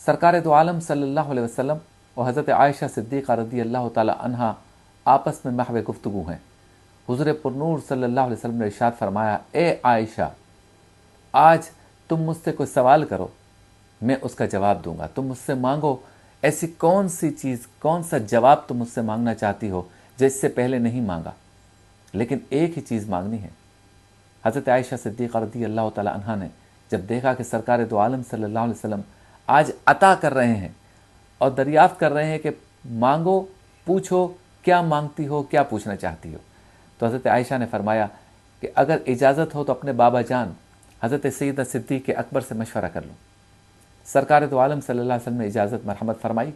सरकार दो आलम सल्लल्लाहु अलैहि वसल्लम और हज़रत आयशा सिद्दीक़ा रज़ी अल्लाह ताला अन्हा आपस में महव गुफ्तगू हैं। हुज़ूर पुरनूर सल्लल्लाहु अलैहि वसल्लम ने इरशाद फरमाया, ए आयशा, आज तुम मुझसे कोई सवाल करो, मैं उसका जवाब दूंगा। तुम मुझसे मांगो, ऐसी कौन सी चीज़, कौन सा जवाब तुम मुझसे मांगना चाहती हो जो इससे पहले नहीं मांगा, लेकिन एक ही चीज़ मांगनी है। हज़रत आयशा सिद्दीक़ा रज़ी अल्लाह ताला अन्हा ने जब देखा कि सरकार दो आलम सल्लल्लाहु अलैहि वसल्लम आज अता कर रहे हैं और दरियाफ्त कर रहे हैं कि मांगो, पूछो, क्या मांगती हो, क्या पूछना चाहती हो, तो हज़रत आयशा ने फरमाया कि अगर इजाज़त हो तो अपने बाबा जान हज़रत सैयदना सिद्दीक़ अकबर से मशवरा कर लूँ। सरकार दो आलम सल्लल्लाहु अलैहि वसल्लम ने इजाज़त मरहमत फरमाई।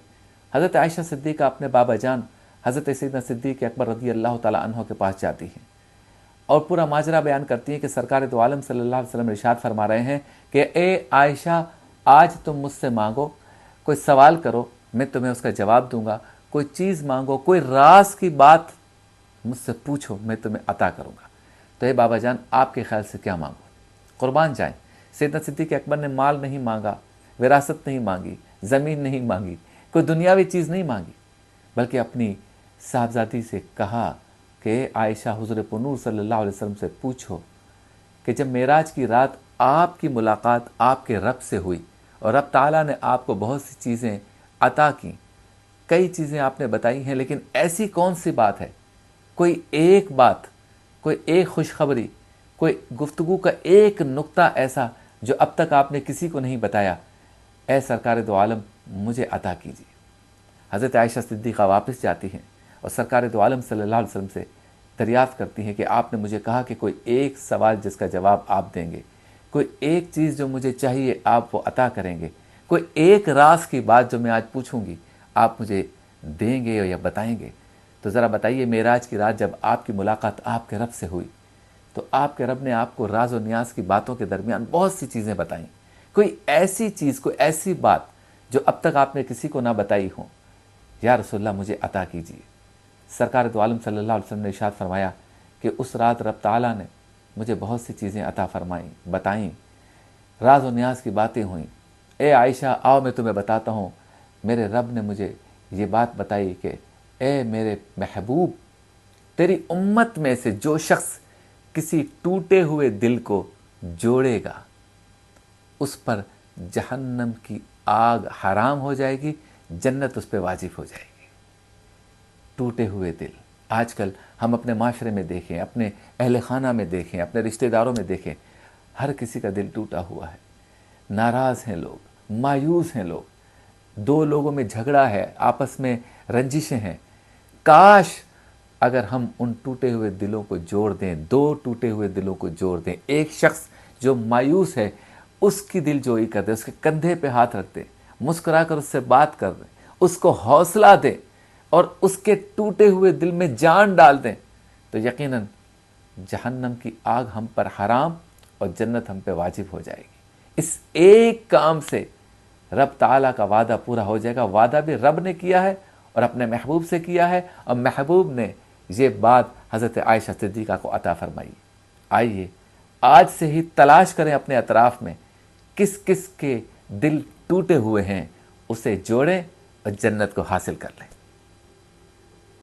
हज़रत आयशा सिद्दीक़ा अपने बाबा जान हज़रत सैयदना सिद्दीक़ अकबर रज़ी अल्लाह ताला अन्हु के पास जाती हैं और पूरा माजरा बयान करती हैं कि सरकार दो आलम सल्लल्लाहु अलैहि वसल्लम इरशाद फरमा रहे हैं कि ए आयशा, आज तुम मुझसे मांगो, कोई सवाल करो, मैं तुम्हें उसका जवाब दूंगा। कोई चीज़ मांगो, कोई राज की बात मुझसे पूछो, मैं तुम्हें अता करूंगा। तो हे बाबा जान, आपके ख्याल से क्या मांगो? कुर्बान जाएं। सैयदना सिद्दीक़ अकबर ने माल नहीं मांगा, विरासत नहीं मांगी, ज़मीन नहीं मांगी, कोई दुनियावी चीज़ नहीं मांगी, बल्कि अपनी साहबजादी से कहा कि आयशा, हुज़ूर पुरनूर सल्लल्लाहु अलैहि वसल्लम से पूछो कि जब मेराज की रात आपकी मुलाकात आपके रब से हुई और रब ताला ने आपको बहुत सी चीज़ें अता की, कई चीज़ें आपने बताई हैं, लेकिन ऐसी कौन सी बात है, कोई एक बात, कोई एक खुशखबरी, कोई गुफ्तगू का एक नुक्ता ऐसा जो अब तक आपने किसी को नहीं बताया, ए सरकार दो आलम मुझे अता कीजिए। हज़रत आयशा सिद्दीक़ा वापस जाती हैं और सरकार दो आलम सल्लल्लाहु अलैहि वसल्लम से दरियाफ़्त करती हैं कि आपने मुझे कहा कि कोई एक सवाल जिसका जवाब आप देंगे, कोई एक चीज़ जो मुझे चाहिए आप वो अता करेंगे, कोई एक राज की बात जो मैं आज पूछूंगी आप मुझे देंगे या बताएंगे। तो ज़रा बताइए, मेराज की रात जब आपकी मुलाकात आपके रब से हुई तो आपके रब ने आपको राज और न्याज की बातों के दरमियान बहुत सी चीज़ें बताईं, कोई ऐसी चीज़, कोई ऐसी बात जो अब तक आपने किसी को ना बताई हो, या रसूलल्लाह मुझे अता कीजिए। सरकार दो आलम सल्लल्लाहु अलैहि वसल्लम ने इरशाद फरमाया कि उस रात रब ताला ने मुझे बहुत सी चीज़ें अता फरमाईं, बताईं, राज और न्याज की बातें हुईं। ए आयशा, आओ मैं तुम्हें बताता हूँ, मेरे रब ने मुझे ये बात बताई कि ए मेरे महबूब, तेरी उम्मत में से जो शख्स किसी टूटे हुए दिल को जोड़ेगा उस पर जहन्नम की आग हराम हो जाएगी, जन्नत उस पर वाजिब हो जाएगी। टूटे हुए दिल, आजकल हम अपने माशरे में देखें, अपने अहल खाना में देखें, अपने रिश्तेदारों में देखें, हर किसी का दिल टूटा हुआ है, नाराज़ हैं लोग, मायूस हैं लोग, दो लोगों में झगड़ा है, आपस में रंजिशें हैं। काश अगर हम उन टूटे हुए दिलों को जोड़ दें, दो टूटे हुए दिलों को जोड़ दें, एक शख्स जो मायूस है उसकी दिल जोई कर दे, उसके कंधे पे हाथ रख दे, मुस्कुरा कर उससे बात कर दे, उसको हौसला दे और उसके टूटे हुए दिल में जान डाल दें, तो यकीनन जहन्नम की आग हम पर हराम और जन्नत हम पे वाजिब हो जाएगी। इस एक काम से रब ताला का वादा पूरा हो जाएगा। वादा भी रब ने किया है और अपने महबूब से किया है, और महबूब ने ये बात हज़रत आयशा सिद्दीक़ा को अता फरमाई। आइए आज से ही तलाश करें अपने अतराफ़ में किस किस के दिल टूटे हुए हैं, उसे जोड़ें और जन्नत को हासिल कर लें।